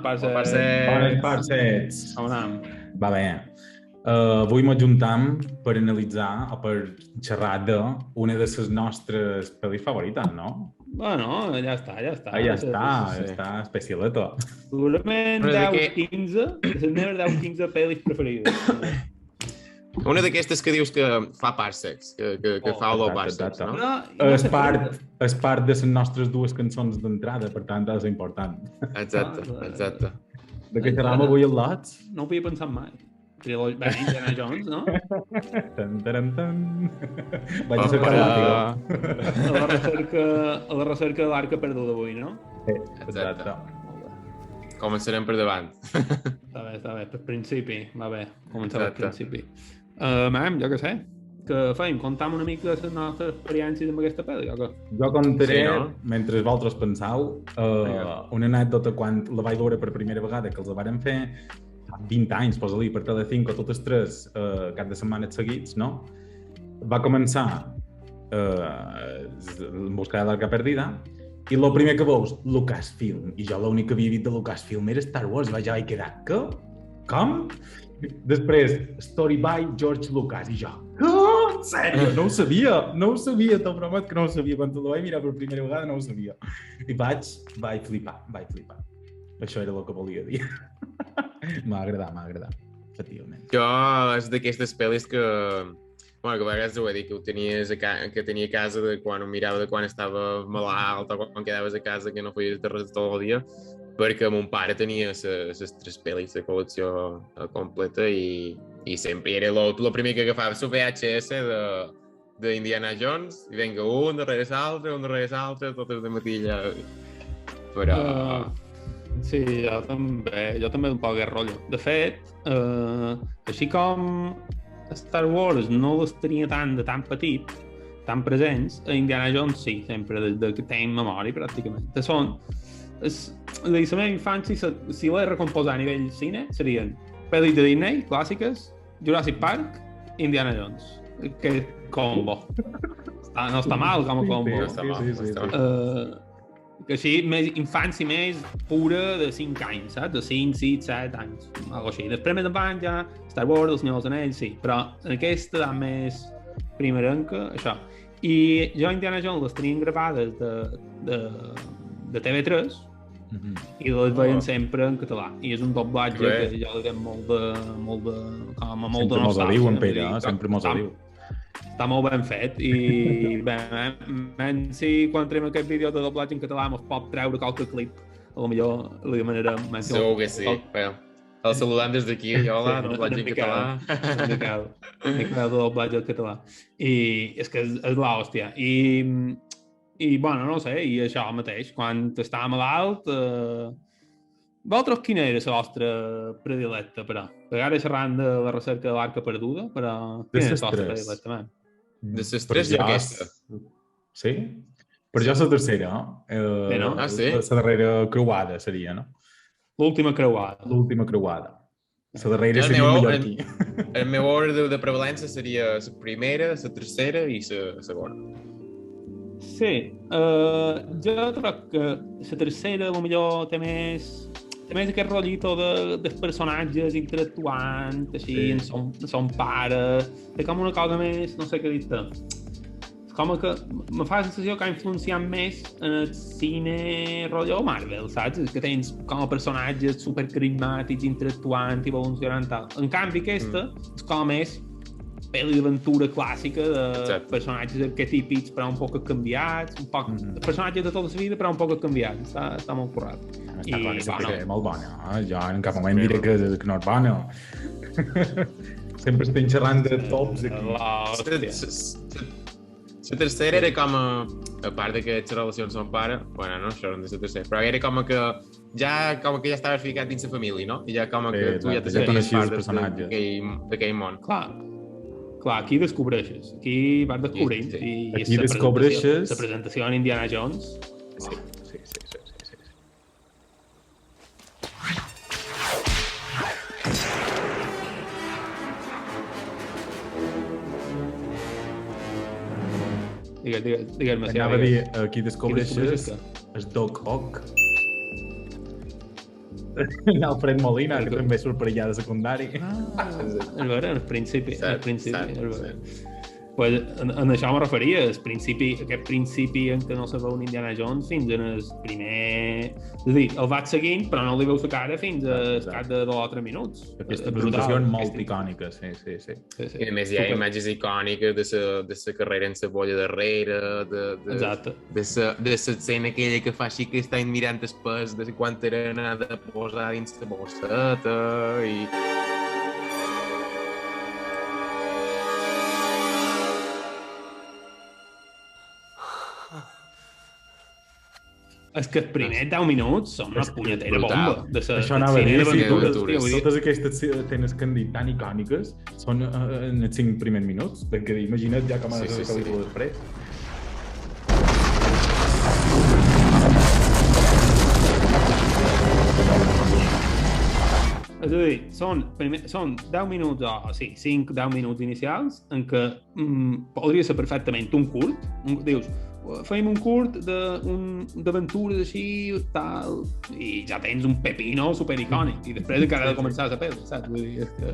Bones parcets. On anem? Va bé. Avui m'ajuntam per analitzar o per xerrar d'una de les nostres pel·lis favorites, no? Bueno, ja està. Ja està, especialeta. Segurament 10-15, les meves 10-15 pel·lis preferides. Una d'aquestes que dius que fa parsecs, que fa olor parsecs, no? És part de les nostres dues cançons d'entrada, per tant, és important. Exacte. De què xerram avui el Lots? No ho havia pensat mai. Indiana Jones, no? Tan. Vaig a cercar a la recerca de l'arca perduda avui, no? Exacte. Començarem per davant. Està bé, per principi. Va bé, començar per principi. Jo què sé, que feim, contam una mica de les nostres experiències amb aquesta pel·li, o què? Jo contaré, mentre vosaltres penseu, una anècdota quan la vaig veure per primera vegada, que els la vàrem fer fa 20 anys, posa-li, per Telecinco, totes tres cap de setmanes seguits, no? Va començar En busca de l'Arca Perdida, i el primer que veus, Lucasfilm, i jo l'únic que havia vist de Lucasfilm era Star Wars, i ja vaig quedar, què? Com? Després, Story by George Lucas, i jo, en sèrio? No ho sabia, t'ho promet que no ho sabia, quan te la vaig mirar per primera vegada no ho sabia. I vaig flipar. Això era el que volia dir. M'ha agradat, efectivament. Jo és d'aquestes pel·lis que a vegades ho he dit, que tenia a casa de quan ho mirava de quan estava malalt o quan quedaves a casa que no feies de res tot el dia, perquè mon pare tenia les tres pel·lis de col·lecció completa i sempre era el primer que agafava el VHS d'Indiana Jones i vinga, un darrere l'altre, totes de matilla. Però... Sí, jo també un poc de rotllo. De fet, així com Star Wars no les tenia tan petit, tan presents, a Indiana Jones sí, sempre, des que tenc memòria, pràcticament. La meva infància, si l'he de recomposar a nivell cine, serien pel·lis de Disney, clàssiques, Jurassic Park, Indiana Jones. Que combo. No està mal com a combo. No està mal. Que així, infància més pura de 5 anys, saps? De 5, 6, 7 anys, algo així. Després més endavant ja Star Wars, Els Senyors dels Anells, sí, però en aquesta edat més primerenca, això. I jo Indiana Jones les tenien gravades de TV3 i les veien sempre en català. I és un doblatge que jo li dono molt de nostàlgia. Sempre mos ho diu, en Pere, sempre mos ho diu. Està molt ben fet i si quan entrem aquest vídeo de doblatge en català mos pot treure qualque clip, a lo millor li demanarem. Segur que sí. El saludant des d'aquí, hola, doblatge en català. Miquel de doblatge en català. I és que és l'hòstia. I bueno, no sé, i això mateix, quan estava malalt... Vosaltres quina era la vostra predilecta, però? Ara xerrant de la recerca de l'Arca Perduda, però quina era la vostra predilecta, man? De les tres i aquesta. Sí? Per jo és la tercera, no? Sí? La darrera creuada seria, no? L'última creuada. La darrera seria el mallorquí. El meu ordre de prevalença seria la primera, la tercera i la segona. Sí, jo crec que la tercera millor té més aquest rotllito dels personatges interactuant, així, amb son pare, té com una cosa més, no sé què dir-te. Com que me fa la sensació que ha influenciat més en el cine rotllo Marvel, saps? Que tens com a personatges supercarismàtics, interactuant i evolucionant tal. En canvi, aquesta és com més pel·li d'aventura clàssica de personatges arquetípics però un poc canviats, personatges de tota la vida però un poc canviats. Està molt currat. Està clar que sempre és molt bona. Jo en cap moment diré que no és bona. Sempre estem xerrant de tops aquí. La tercera era com a part de que les relacions amb pare, bueno, no, això no és la tercera, però era com que ja estaves ficat dins la família, no? I ja com que tu ja te senties part d'aquell món. Clar, aquí descobreixes. Aquí vas descobrint. Aquí descobreixes... La presentació en Indiana Jones. Sí. Digues-me si anava a dir, aquí descobreixes el Doc Ock. Alfred Molina, que també surt per allà de secundari. És vera, al principi. Cert, És cert. vera. Pues, en això me referia, aquest principi en què no se veu un Indiana Jones fins en el primer... És a dir, el vaig seguint, però no li veus la cara fins al cap de 2 o 3 minuts. Aquesta presentació és molt icònica, sí. I a més hi ha imatges icòniques de la carrera en la bolla darrere, Exacte. de l'escena aquella que fa així que està mirant el pes de quan era anar de posar dins la bosseta i... És que els primers 10 minuts són una punyetera bomba. Això anava a dir, sí, d'aventures. totes aquestes escenes que han dit tan icòniques són en els 5 primers minuts, perquè imagina't ja com ha de ser la pel·lícula després. És a dir, són 10 minuts, o sí, 5-10 minuts inicials en què podria ser perfectament un curt. Dius, fem un curt d'aventures així, tal, i ja tens un pepino supericònic, i després encara ha de començar la pel·li, saps? Vull dir, és que...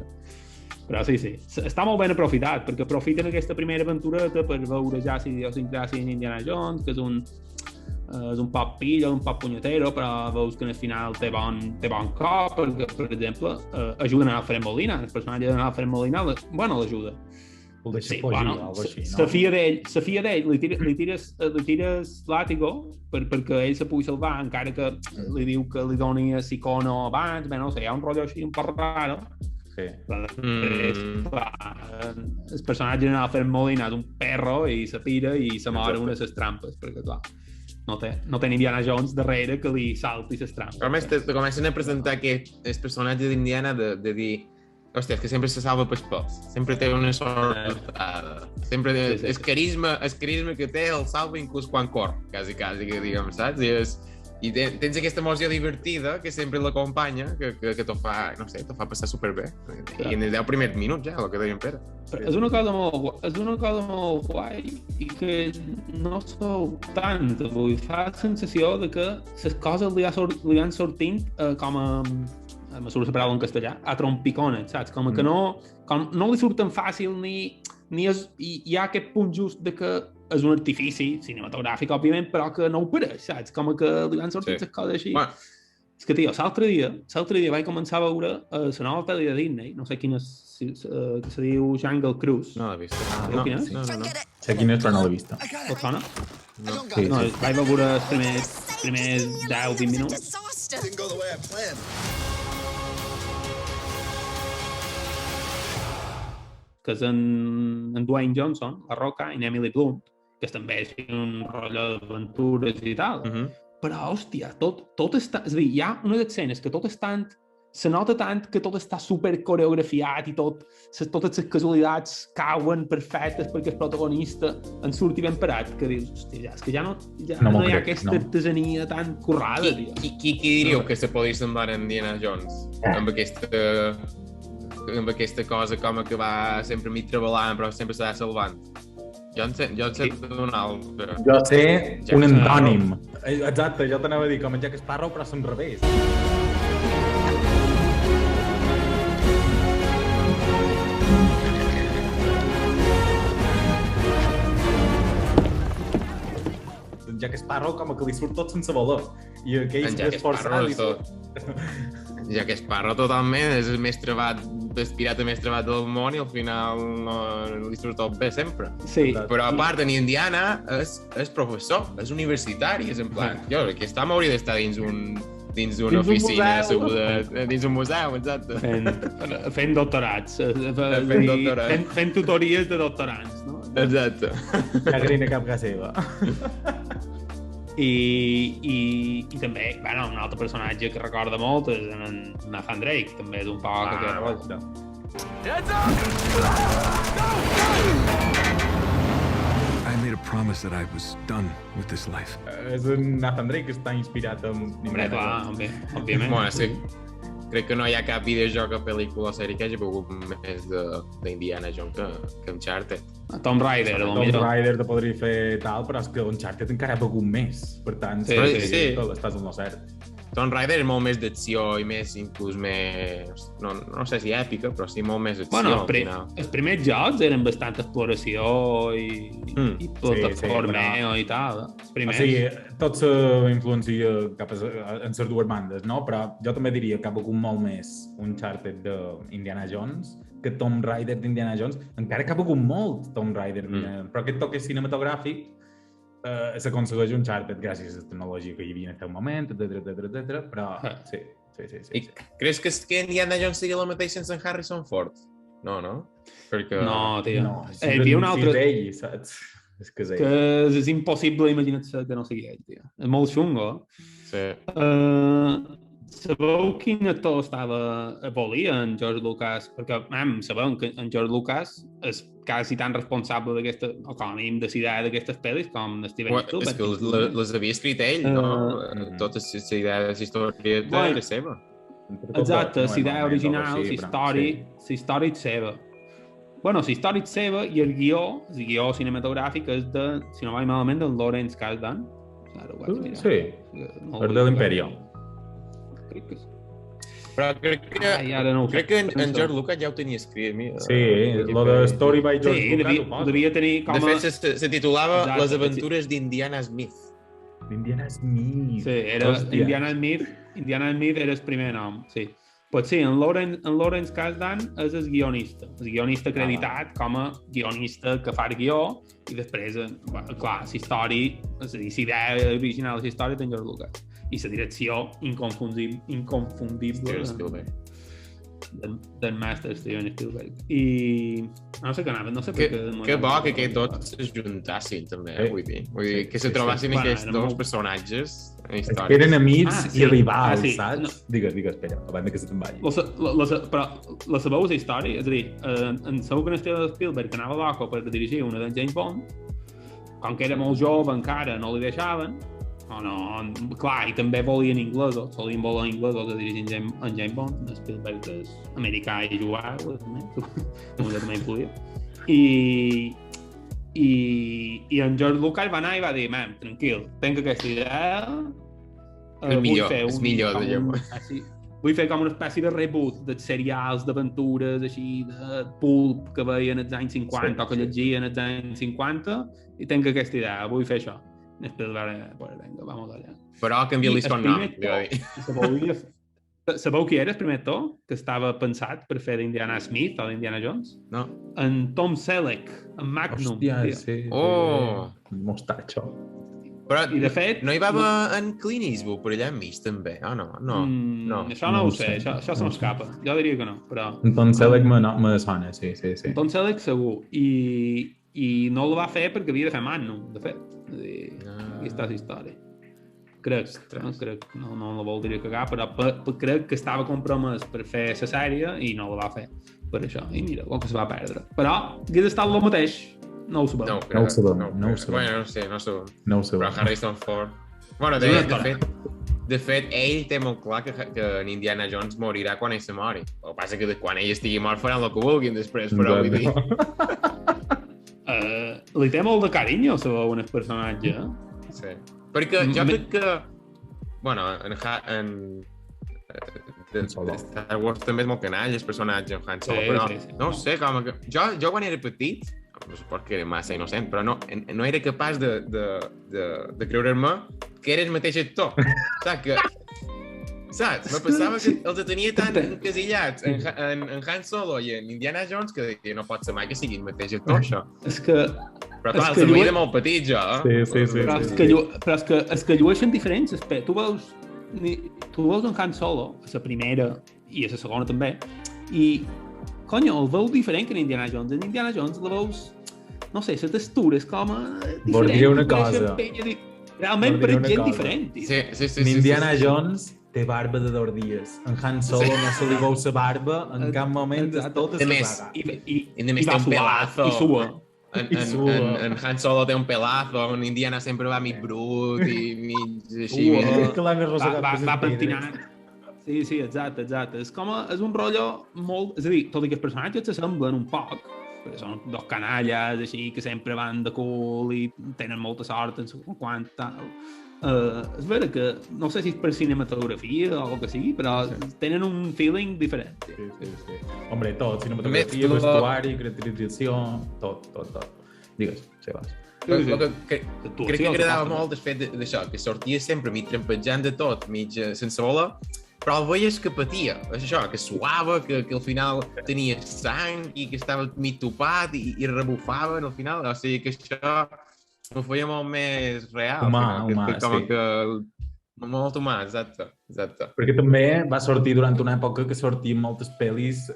Però sí, està molt ben aprofitat, perquè aprofiten aquesta primera aventureta per veure ja si idiosincràsia en Indiana Jones, que és un poc pillo, un poc punyetero, però veus que al final té bon cop, perquè, per exemple, ajuden a Alfred Molina, el personatge d'Alfred Molina, l'ajuda. El deixa fugir o alguna cosa així, no? Se fia d'ell, li tires l'àtigo perquè ell se pugui salvar, encara que li diu que li doni a Sicono abans, bé, no sé, hi ha un rotllo així un poc raro. Sí. El personatge d'Alfred Molina és un perro i se pira i se mor en una de les trampes, perquè clar, no té Indiana Jones darrere que li salti les trampes. A més, te comencen a presentar el personatge d'Indiana de dir hòstia, és que sempre se salva pels pels, sempre té una sortada, sempre el carisma que té el salva inclús quan cor, quasi, que diguem, saps? I tens aquesta emoció divertida que sempre l'acompanya, que t'ho fa, no sé, t'ho fa passar superbé. I en els 10 primers minuts ja, el que deien Pere. És una cosa molt guai i que no sou tant, vull dir, fa la sensació de que les coses li van sortint com a me surt la paraula en castellà, a trompicones, saps? Com que no li surten fàcil ni hi ha aquest punt just de que és un artifici cinematogràfic, òbviament, però que no ho pareix, saps? Com que li van sortir les coses així. Bueno. És que, tio, l'altre dia vaig començar a veure la nova pel·li de Disney, no sé quina és, que se diu Jungle Cruise. No l'he vist. Sabeu quina és? No. Sé quina és, però no l'he vista. Us sona? Sí. No, vaig veure els primers 10-20 minuts. Didn't go the way I planned. Que és en Dwayne Johnson, La Roca, i Emily Blunt, que també és un rotllo d'aventures i tal. Però, hòstia, tot està... És a dir, hi ha unes escenes que tot estan... Se nota tant que tot està super coreografiat i totes les casualitats cauen perfectes perquè el protagonista en surti ben parat, que dius, hòstia, és que ja no hi ha aquesta artesania tan currada, tio. Qui diríeu que se podria semblar en Indiana Jones? Amb aquesta cosa com que va sempre mig treballant però sempre s'ha salvant. Jo en sé d'un altre. Jo sé un antònim. Exacte, jo t'anava a dir com en Jack Sparrow però són revés. En Jack Sparrow com que li surt tot sense valor. I aquell s'esforça i tot. Jack Sparrow totalment és el pirata més trebat del món i al final no li surt tot bé sempre. Sí. Però a part en Indiana és professor, és universitari, és en plan, jo aquest home hauria d'estar dins d'una oficina dins un museu, exacte. Fent doctorats. Fent tutories de doctorants, no? Exacte. Cagrina cap casa seva. I també, bueno, un altre personatge que recorda molt és en Nathan Drake, també és un poc aquest rotllo. I made a promise that I was done with this life. És un Nathan Drake que està inspirat en... Hombre, clar, òbviament. Bueno, sí. Crec que no hi ha cap videojoc o pel·lícula o sèrie que hagi begut més d'Indiana Jones que Uncharted. Tomb Raider, Tomb Raider te podria fer tal, però és que Uncharted encara ha begut més. Per tant, sí. Estàs en lo cert. Tomb Raider és molt més d'acció i més, inclús més... No sé si èpica, però sí molt més acció. Bueno, al final. els primers jocs eren bastant exploració i plataformeo i tal. Els primers... O sigui, tot s'influencia cap en les dues bandes, no? Però jo també diria que ha pogut molt més Uncharted d'Indiana Jones que Tomb Raider d'Indiana Jones. Encara que ha pogut molt Tomb Raider, però aquest toque cinematogràfic s'aconsegueix Uncharted gràcies a la tecnologia que hi havia en aquell moment, etc. Però sí. I creus que Indiana Jones sigui la mateixa sense en Harrison Ford? No? Perquè... No, tio. No, Hi havia un altre... és ell, saps? És que és ell. Que és impossible imaginar-se que no sigui ell, tio. És molt xungo. Sí. Sabeu quin actor volia en George Lucas? Perquè sabem que en George Lucas és quasi tan responsable d'aquesta, o com a mínim de l'idea d'aquestes pel·lis com Steven Spielberg. És que les havia escrit ell, no? Tota la idea de la història era seva. Exacte, la idea original, la història és seva. Bueno, la història és seva i el guió cinematogràfic és de, si no vaig malament, del Lawrence Kasdan. Sí, el de l'Imperio. Crec que sí. Però crec que en George Lucas ja ho tenia escrit. Sí, lo de Story by George Lucas ho posa. Devia tenir com a... De fet, se titulava Les aventures d'Indiana Smith. D'Indiana Smith. Sí, era Indiana Smith era el primer nom, sí. Pues sí, en Lawrence Kasdan és el guionista acreditat com a guionista que fa el guió i després, clar, la història, és a dir, la idea original de la història d'en George Lucas i la direcció inconfundible del Master Steven Spielberg. I no sé què anava, no sé per què... Que bo que aquests dos es juntassin, també, vull dir, que se trobassin aquests dos personatges en història. Eren amics i rivals, saps? Digues, espera, abans que se te'n vagi. Però la sabeu la història? És a dir, en segur que en Steven Spielberg anava loco per dirigir una de James Bond, com que era molt jove encara no li deixaven, clar, i també volien inglesos, solien voler inglesos de dirigir en James Bond, Spielberg és americà i jugar, també hi podia. I en George Lucas va anar i va dir, tranquil, tenc aquesta idea, és millor de James Bond. Vull fer com una espècie de reboot de serials, d'aventures, així, de pulp que veien als anys 50 o que llegien als anys 50, i tenc aquesta idea, vull fer això. Després venga, vamos allà. Però canvia-li el nom. Sabeu qui era el primer actor que estava pensat per fer d'Indiana Smith o d'Indiana Jones? No. En Tom Selleck, en Magnum. Hòstia, sí. Mostatxo. Però, i de fet... No hi va haver en Clint Eastwood per allà enmig, també? No. Això no ho sé, això se m'escapa. Jo diria que no, però... En Tom Selleck me sona, sí. En Tom Selleck segur. I no el va fer perquè havia de fer Magnum, de fet. Aquesta és la història. Crec, no la vol dir cagar, però crec que estava compromès per fer la sèrie i no la va fer per això. I mira, el que es va perdre. Però hagués estat el mateix. No ho sabem. No ho sabem. Bueno, no ho sé. Però Harrison Ford... Bueno, de fet, ell té molt clar que en Indiana Jones morirà quan ell se mori. El que passa que quan ell estigui mort faran el que vulguin després, però vull dir... Li té molt de carinyo, sabeu, en el personatge. Sí. Perquè jo crec que... Bueno, en Star Wars també és molt canall, el personatge en Han Solo, però no sé, com que... Jo quan era petit, no sé per què era massa innocent, però no era capaç de creure-me que era el mateix actor. Saps? Me pensava que els tenia tan encasillats en Han Solo i en Indiana Jones que no pot ser mai que sigui el mateix actor, això. Però clar, els veia de molt petit, jo. Sí. Però és que llueixen diferents. Tu veus en Han Solo, a la primera i a la segona també, i, conyo, el veus diferent que en Indiana Jones. En Indiana Jones la veus, no sé, la textura és com diferent. Vol dir una cosa. Realment per gent diferent. Sí. En Indiana Jones té barba de 2 dies. En Han Solo no se li veu la barba en cap moment de tota la vaga. I només té un pelazo. I sua. En Han Solo té un pelazo, en Indiana sempre va mig brut i mig així. Va pentinant. Sí, exacte. És un rotllo molt... És a dir, tot i que els personatges s'assemblen un poc, perquè són dos canalles així que sempre van de cul i tenen molta sort en no quant tal. És vera que no sé si és per cinematografia o el que sigui, però tenen un feeling diferent. Sí. Hombre, tot, cinematografia, vestuari, creativització, tot. Digues, Sebas. Crec que agradava molt el fet d'això, que sortia sempre mig trampejant de tot, mig sense voler, però el veies que patia, això, que suava, que al final tenia sang i que estava mig topat i rebufava al final, o sigui que això ho feia molt més real. Humà, com sí. que molt humà, exacte. Perquè també va sortir durant una època que sortien moltes pel·lis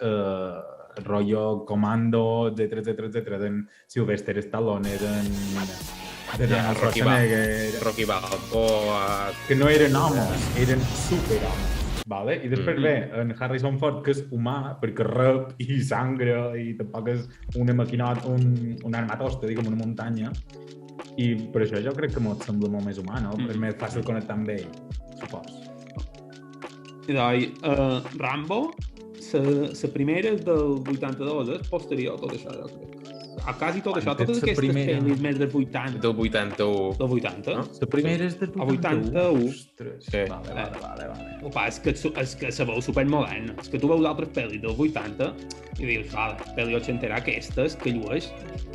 rotllo Comando, etcètera, d'en Sylvester Stallone, d'en Rocky Balboa... Que no eren homes, eren superhomes. Vale? I després ve en Harrison Ford, que és humà, perquè rep i sangra i tampoc és una maquinota, un armatoste, diguem, una muntanya. I per això jo crec que m'ho sembla molt més humà, no? És més fàcil connectar amb ell, supos. I doncs, Rambo, la primera és del 82, és posterior a tot això, jo crec. A quasi tot això, totes aquestes pel·lis més del 80. Del 81. Del 80. No? La primera és del 81. Ostres, sí. Vale. El que passa és que se veu supermoderna. És que tu veus altres pel·lis del 80 i dius, vale, pel·li ochentera aquestes que llueix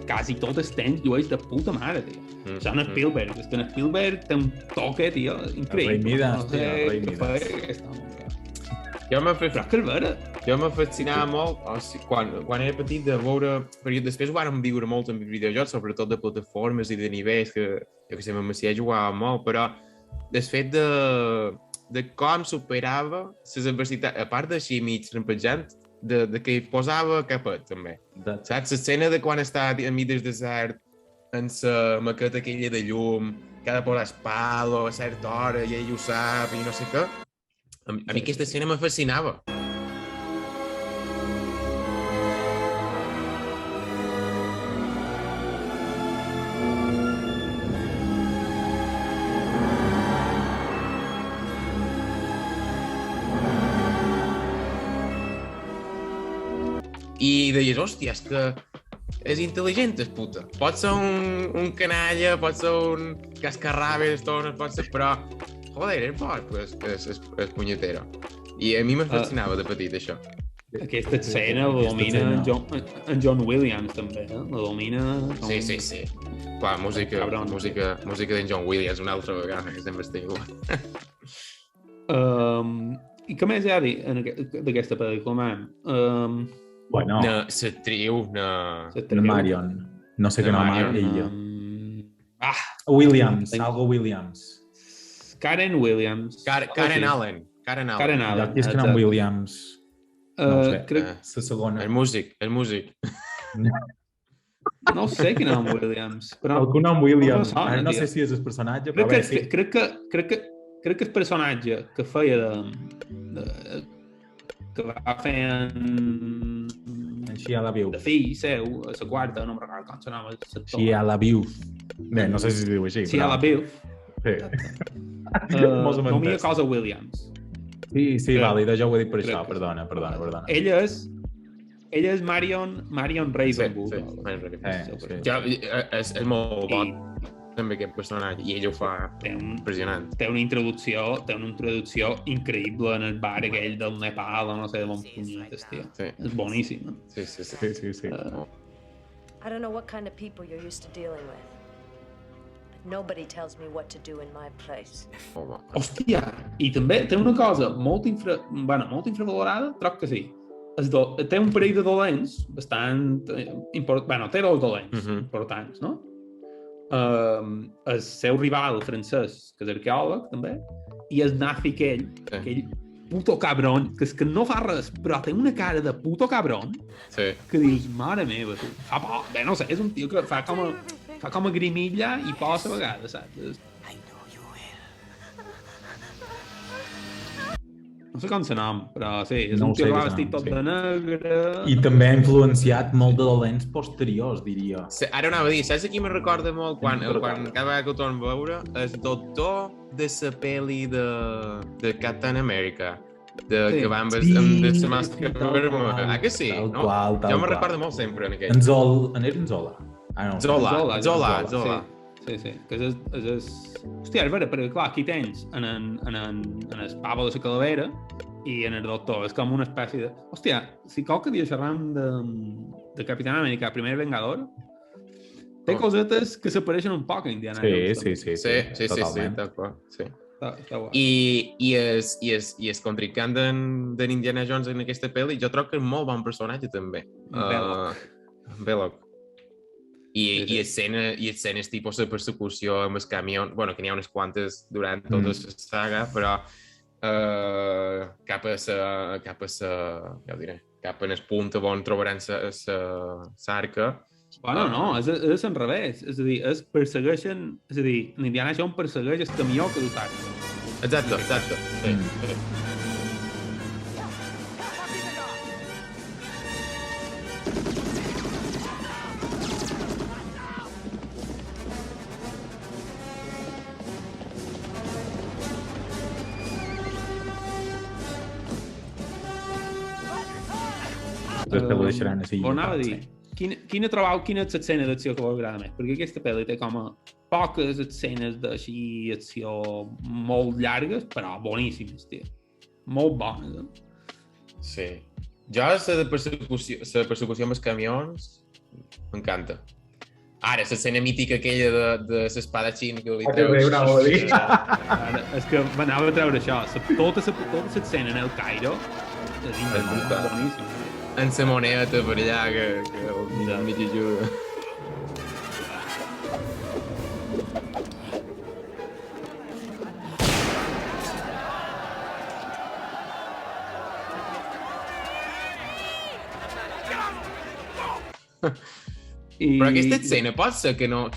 quasi tot el temps llueix de puta mare, tio. Això en Spielberg. És que en Spielberg té un toque, tio, increïble. El Rei Midas, tio, el Rei Midas. Jo me fascinava molt, o sigui, quan era petit, de veure... Perquè després ho vàrem viure molt en videojocs, sobretot de plataformes i de nivells, que jo que sé, m'amacia jugava molt, però el fet de com superava les adversitats, a part d'així mig rampejant, de que hi posava capet, també. Saps? L'escena de quan està enmig del desert, en la maqueta aquella de llum, que ha de posar el palo a certa hora i ell ho sap i no sé què. A mi aquesta escena me fascinava. I deies, hòstia, és que és intel·ligent, és puta. Pot ser un canalla, pot ser un cascarraves, pot ser, però joder, és fort, és punyetero. I a mi me fascinava de petit, això. Aquesta escena la domina en John Williams, també, eh? La domina... Sí. Clar, música d'en John Williams una altra vegada, que sempre estic igual. I què més hi ha a dir d'aquesta pel·lícula, man? Bueno... S'atriu, Marion. No sé què nom ella. Williams, algo Williams. Karen Williams. Karen Allen. Aquí és que nom Williams. No ho sé, crec... la segona. El músic. No sé quin nom Williams. Però... Algun nom Williams. No sé si és el personatge, però bé, sí. Crec que el personatge que feia que va fer en Shia LaBeouf. de fill seu, a la quarta, no me'n recordo com s'anava l'actor. Shia LaBeouf. Bé, no sé si es diu així. Shia LaBeouf. Sí. No m'hi cosa Williams. Sí, vàlida, jo ho he dit per això, perdona. Ella és Marion Ravenwood. Sí. És molt bon, també aquest personatge, i ell ho fa impressionant. Té una introducció increïble en el bar aquell del Nepal, no sé, de bon punyetes, tio. És boníssim. Sí. I don't know what kind of people you're used to dealing with. Nobody tells me what to do in my place. Hòstia, i també té una cosa molt infravalorada, troc que sí. Té un parell de dolents bastant importants. Té dos dolents importants, no? El seu rival francès, que és arqueòleg, també, i el nazi aquell puto cabron, que és que no fa res, però té una cara de puto cabron, que dius, mare meva, tu, fa por. Bé, no sé, és un tio que fa com a grimilla i posa a vegades, saps? No sé com se nom, però sí, és un tio que va vestit tot de negre... I també ha influenciat molt de dolents posteriors, diria. Ara anava a dir, saps aquí me recorda molt quan cada vegada que ho torno a veure, el doctor de la pel·li de Captain America, que va amb la màscara vermella. Ah, que sí? Tal No? qual, tal Jo me'n qual. recordo molt sempre en aquell. En Zola. Ah, no. Zola. Sí. Que hòstia, és vera, perquè clar, aquí tens en el pavo de la calavera i en el doctor, és com una espècie de... Hòstia, si qualque dia xerram de Capitán Amèrica, Primer Vengador, té cosetes que s'apareixen un poc a Indiana Jones. Sí, totalment. tal qual, sí. Està guai. I el contrincant d'en Indiana Jones en aquesta pel·li, jo trobo que és un molt bon personatge també. Belloc. I escenes tipus de persecució amb el camió, bueno, que n'hi ha unes quantes durant tota la saga, però cap en el punt on trobaran l'arca. Bueno, no, és al revés. És a dir, Indiana Jones persegueix el camió que du l'arca. Exacte, sí. Després te ho deixaran així. Ho anava a dir. Quina és l'escena d'acció que vos agrada més? Perquè aquesta pel·li té com a poques escenes d'així acció molt llargues, però boníssimes, tio. Molt bones, Sí. Jo la persecució amb els camions m'encanta. Ara, l'escena mítica aquella de l'espadachín que li treus... És que m'anava a treure això. Tota l'escena en el Cairo és boníssima. En la moneda per allà que mig ajuda. Però aquesta escena pot ser que no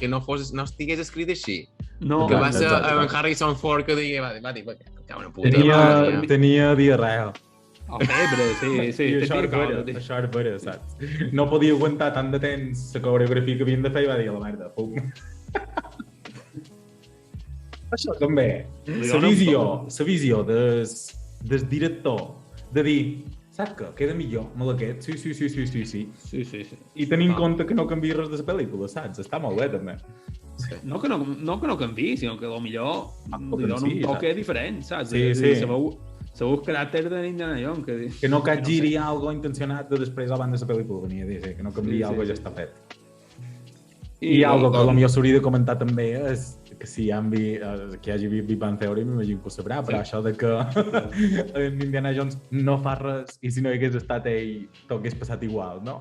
estigués escrit així. No, que va ser en Harrison Ford que digui, va dir, cago en puta. Tenia diarrea. O febre, sí. I això és vera, saps? No podia aguantar tant de temps la coreografia que havien de fer i va dir, la merda, pum. Això també, la visió del director, de dir, saps què? Queda millor, me l'haguet, sí. I tenir en compte que no canvia res de la pel·lícula, saps? Està molt bé, també. No que no canvi, sinó que potser li dona un toque diferent, saps? Sí. Segur el caràcter de Indiana Jones. Que no capgiri algo intencionat de després abans de la pel·lícula, venia a dir, que no canvia algo ja està fet. I algo que potser s'hauria de comentar també és que si que hagi vist Big Bang Theory m'imagino que ho sabrà, però això de que en Indiana Jones no fa res i si no hagués estat ell tot hagués passat igual, no?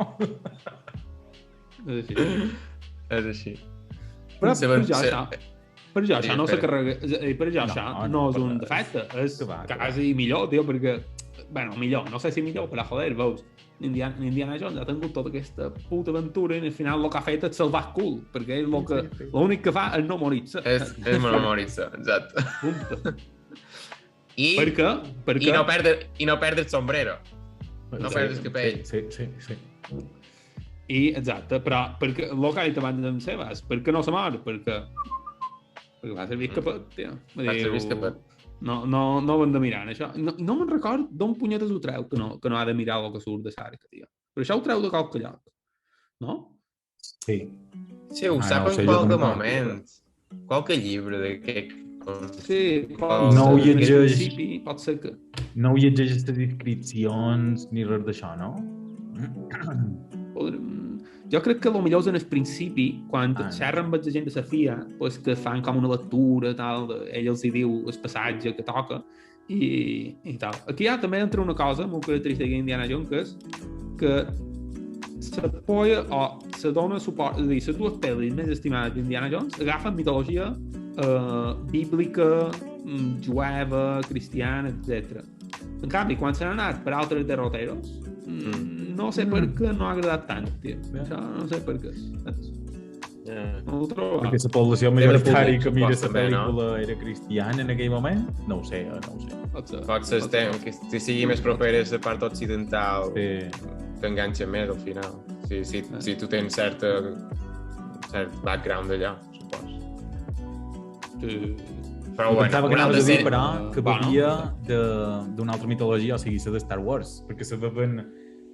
És així. Però això no se carrega... Per això no és un defecte, és quasi millor, tio, perquè... Bueno, millor, no sé si millor, però joder, veus, Indiana Jones ha tingut tota aquesta puta aventura i al final el que ha fet és salvar cul, perquè ell l'únic que fa és no morir-se. És no morir-se, exacte. Punta. I no perdre el sombrero. No perdre el capell. Sí. I, exacte, però perquè el que ha dit abans d'en Sebas, per què no se mor? Perquè va servir capet, tio. Va servir capet. No ho hem de mirar, això. No me'n record d'on punyetes ho treu, que no ha de mirar el que surt de l'arca, tio. Però això ho treu de qualque lloc, no? Sí. Sí, ho sap en qualque moment. Qualque llibre d'aquest... Sí, no ho llegeix... Pot ser que... No ho llegeix les descripcions ni res d'això, no? Jo crec que potser és en el principi, quan xerren amb la gent de la FIA, pues, que fan com una lectura, tal, ell els hi diu el passatge que toca, i tal. Aquí hi ha també entre una cosa molt característica d'Indiana Jones, que és que s'apoya o se dona suport, és a dir, les dues pel·lis més estimades d'Indiana Jones agafen mitologia bíblica, jueva, cristiana, etc. En canvi, quan s'han anat per altres derroteros, no sé per què no ha agradat tant, tio. Això no sé per què. No ho trobo. Perquè la població majoritària que mira la pel·lícula era cristiana en aquell moment? No ho sé. Pot ser que sigui més propera a la part occidental, t'enganxa més al final. Si tu tens cert background d'allà, supos. Però bueno, pensava que una anaves altra a dir, sèrie... però, que Bueno. bevia d'una altra mitologia, o sigui, la de Star Wars, perquè se beven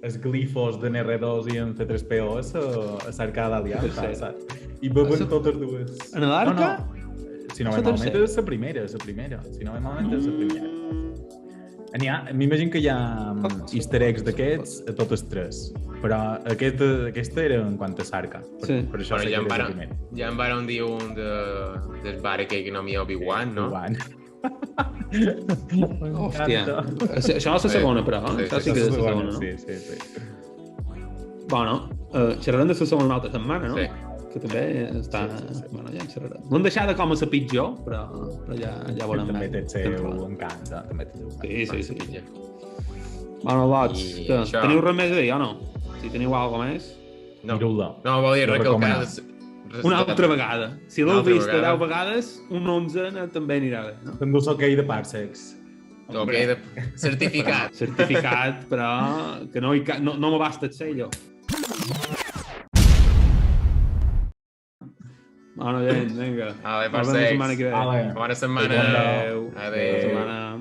els glifos de R2 i en C3PO a cercar d'aliança, Sí. saps? I beven totes dues. En l'Arca? Si no, La normalment tercera. és la primera. Si no, normalment és la primera. M'imagino que hi ha easter eggs d'aquests a totes tres, però aquesta era en quant a Sarka. Sí. Per això Bueno, sé ja que em era la varen, primera. ja em varen dir un del bar aquell que no m'hi Obi-Wan, no? Obi-Wan. Hòstia. Això és la segona, però. Sí, Això sí, sí que és la segona, no? Sí. Bueno, xerrarem de la segona una altra setmana, no? Sí. Que també està... Sí. Bueno, ja en xerrarem. No hem deixat de com a la pitjor, però ja veurem. També té el seu temporada. encant, també té el seu encant. Sí. Ja. Bueno, lots, I que això- teniu res més a dir o no? Si teniu alguna més... No, Miro-la. no vol dir Jo recalcar... recomano. Una altra vegada. Si Una l'heu altra vist vegada. 10 vegades, un 11 també anirà bé, no? T'endús ok de parsecs. Ok, certificat. Certificat, però que no m'abasta el sello. Bueno, gent, vinga. Vale, Nos vemos la setmana que ve. Vale. Bona setmana. Adéu. Adéu. Bona setmana.